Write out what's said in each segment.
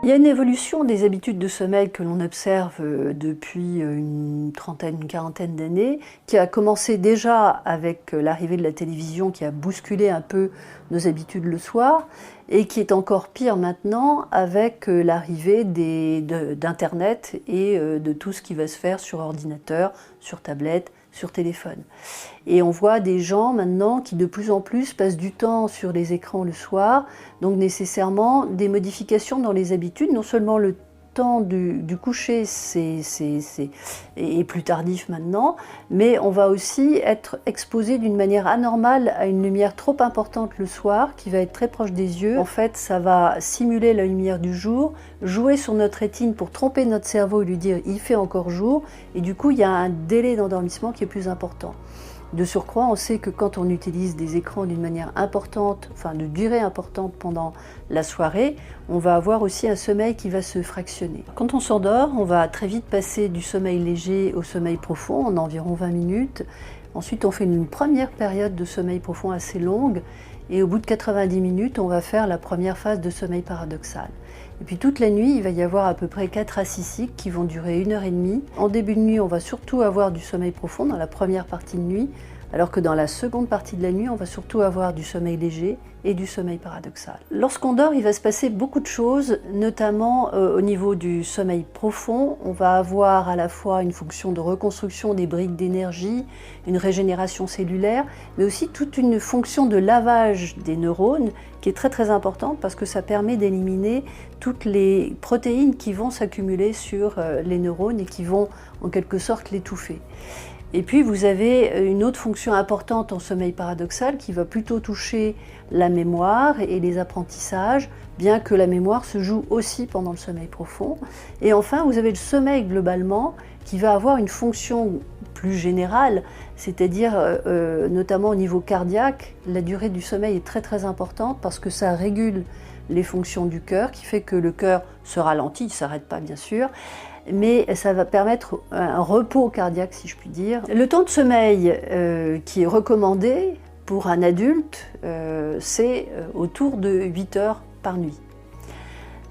Il y a une évolution des habitudes de sommeil que l'on observe depuis une trentaine, une quarantaine d'années, qui a commencé déjà avec l'arrivée de la télévision qui a bousculé un peu nos habitudes le soir, et qui est encore pire maintenant avec l'arrivée d'Internet et de tout ce qui va se faire sur ordinateur, sur tablette, sur téléphone. Et on voit des gens maintenant qui de plus en plus passent du temps sur les écrans le soir, donc nécessairement des modifications dans les habitudes, non seulement le temps du coucher est plus tardif maintenant, mais on va aussi être exposé d'une manière anormale à une lumière trop importante le soir, qui va être très proche des yeux. En fait, ça va simuler la lumière du jour, jouer sur notre rétine pour tromper notre cerveau et lui dire « il fait encore jour », et du coup, il y a un délai d'endormissement qui est plus important. De surcroît, on sait que quand on utilise des écrans d'une manière importante, enfin de durée importante pendant la soirée, on va avoir aussi un sommeil qui va se fractionner. Quand on s'endort, on va très vite passer du sommeil léger au sommeil profond en environ 20 minutes. Ensuite, on fait une première période de sommeil profond assez longue et au bout de 90 minutes, on va faire la première phase de sommeil paradoxal. Et puis toute la nuit, il va y avoir à peu près 4 à 6 cycles qui vont durer 1h30. En début de nuit, on va surtout avoir du sommeil profond dans la première partie de nuit, alors que dans la seconde partie de la nuit, on va surtout avoir du sommeil léger et du sommeil paradoxal. Lorsqu'on dort, il va se passer beaucoup de choses, notamment au niveau du sommeil profond. On va avoir à la fois une fonction de reconstruction des briques d'énergie, une régénération cellulaire, mais aussi toute une fonction de lavage des neurones qui est très très importante parce que ça permet d'éliminer toutes les protéines qui vont s'accumuler sur les neurones et qui vont en quelque sorte l'étouffer. Et puis vous avez une autre fonction importante en sommeil paradoxal qui va plutôt toucher la mémoire et les apprentissages, bien que la mémoire se joue aussi pendant le sommeil profond. Et enfin, vous avez le sommeil globalement qui va avoir une fonction plus générale, c'est-à-dire notamment au niveau cardiaque, la durée du sommeil est très très importante parce que ça régule les fonctions du cœur, qui fait que le cœur se ralentit, il ne s'arrête pas bien sûr, mais ça va permettre un repos cardiaque, si je puis dire. Le temps de sommeil qui est recommandé pour un adulte, c'est autour de 8 heures par nuit.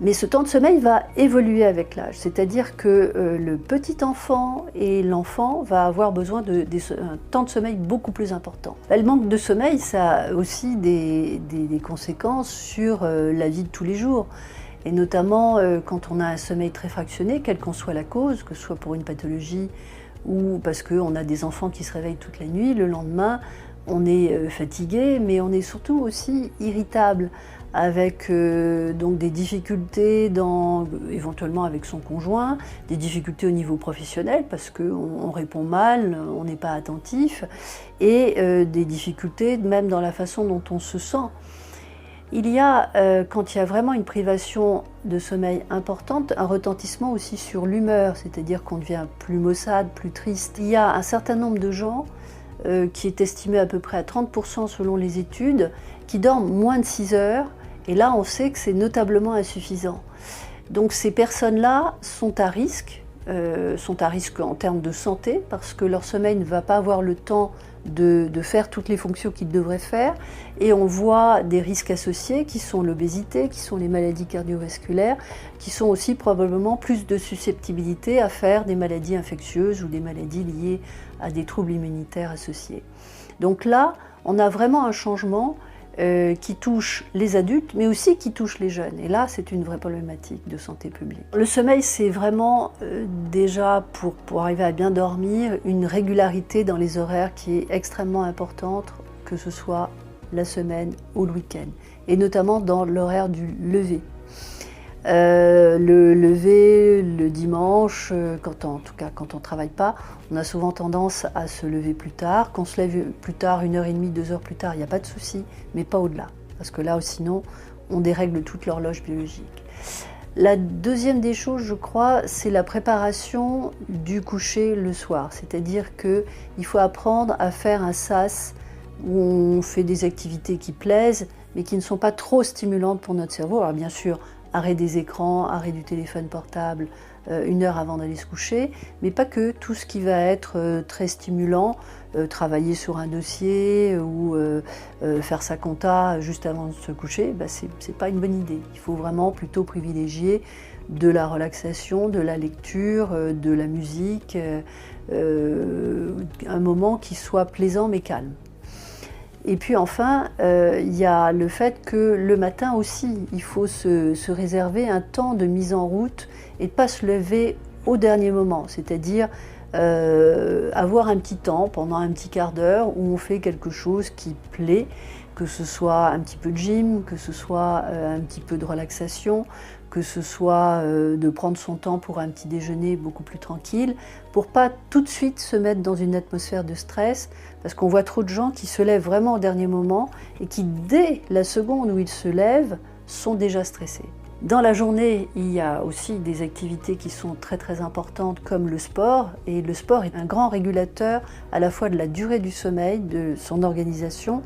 Mais ce temps de sommeil va évoluer avec l'âge, c'est-à-dire que le petit enfant et l'enfant va avoir besoin d'un temps de sommeil beaucoup plus important. Le manque de sommeil, ça a aussi des conséquences sur la vie de tous les jours. Et notamment quand on a un sommeil très fractionné, quelle qu'en soit la cause, que ce soit pour une pathologie ou parce qu'on a des enfants qui se réveillent toute la nuit, le lendemain on est fatigué, mais on est surtout aussi irritable, avec donc des difficultés éventuellement avec son conjoint, des difficultés au niveau professionnel parce qu'on répond mal, on n'est pas attentif, et des difficultés même dans la façon dont on se sent. Il y a, quand il y a vraiment une privation de sommeil importante, un retentissement aussi sur l'humeur, c'est-à-dire qu'on devient plus maussade, plus triste. Il y a un certain nombre de gens, qui est estimé à peu près à 30% selon les études, qui dorment moins de 6 heures, et là on sait que c'est notablement insuffisant. Donc ces personnes-là sont à risque en termes de santé, parce que leur sommeil ne va pas avoir le temps de faire toutes les fonctions qu'ils devraient faire, et on voit des risques associés qui sont l'obésité, qui sont les maladies cardiovasculaires, qui sont aussi probablement plus de susceptibilité à faire des maladies infectieuses ou des maladies liées à des troubles immunitaires associés. Donc là, on a vraiment un changement qui touche les adultes, mais aussi qui touche les jeunes. Et là, c'est une vraie problématique de santé publique. Le sommeil, c'est vraiment déjà, pour arriver à bien dormir, une régularité dans les horaires qui est extrêmement importante, que ce soit la semaine ou le week-end, et notamment dans l'horaire du lever. Le lever le dimanche, en tout cas quand on ne travaille pas, on a souvent tendance à se lever plus tard. Qu'on se lève plus tard, 1h30, 2 heures plus tard, il n'y a pas de souci, mais pas au-delà. Parce que là, sinon, on dérègle toute l'horloge biologique. La deuxième des choses, je crois, c'est la préparation du coucher le soir. C'est-à-dire qu'il faut apprendre à faire un sas où on fait des activités qui plaisent, mais qui ne sont pas trop stimulantes pour notre cerveau. Alors bien sûr, arrêt des écrans, arrêt du téléphone portable 1 heure avant d'aller se coucher, mais pas que, tout ce qui va être très stimulant, travailler sur un dossier ou faire sa compta juste avant de se coucher, c'est pas une bonne idée. Il faut vraiment plutôt privilégier de la relaxation, de la lecture, de la musique, un moment qui soit plaisant mais calme. Et puis enfin, il y a le fait que le matin aussi, il faut se réserver un temps de mise en route et ne pas se lever au dernier moment, c'est-à-dire avoir un petit temps pendant un petit quart d'heure où on fait quelque chose qui plaît, que ce soit un petit peu de gym, que ce soit un petit peu de relaxation, que ce soit de prendre son temps pour un petit déjeuner beaucoup plus tranquille, pour pas tout de suite se mettre dans une atmosphère de stress, parce qu'on voit trop de gens qui se lèvent vraiment au dernier moment et qui, dès la seconde où ils se lèvent, sont déjà stressés. Dans la journée, il y a aussi des activités qui sont très très importantes comme le sport, et le sport est un grand régulateur à la fois de la durée du sommeil, de son organisation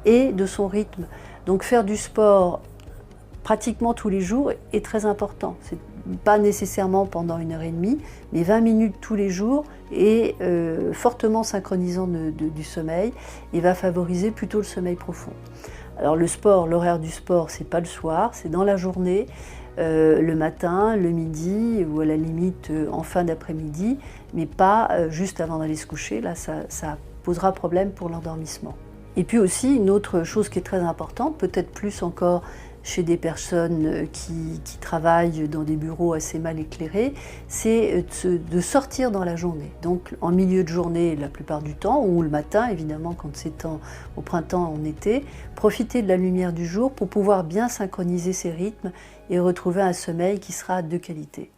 et de son rythme. Donc faire du sport pratiquement tous les jours est très important. C'est pas nécessairement pendant 1 h 30, mais 20 minutes tous les jours est fortement synchronisant du sommeil et va favoriser plutôt le sommeil profond. Alors le sport, l'horaire du sport, c'est pas le soir, c'est dans la journée, le matin, le midi ou à la limite en fin d'après-midi, mais pas juste avant d'aller se coucher. Là, ça posera problème pour l'endormissement. Et puis aussi, une autre chose qui est très importante, peut-être plus encore chez des personnes qui travaillent dans des bureaux assez mal éclairés, c'est de sortir dans la journée. Donc en milieu de journée la plupart du temps, ou le matin évidemment quand c'est au printemps, en été, profiter de la lumière du jour pour pouvoir bien synchroniser ses rythmes et retrouver un sommeil qui sera de qualité.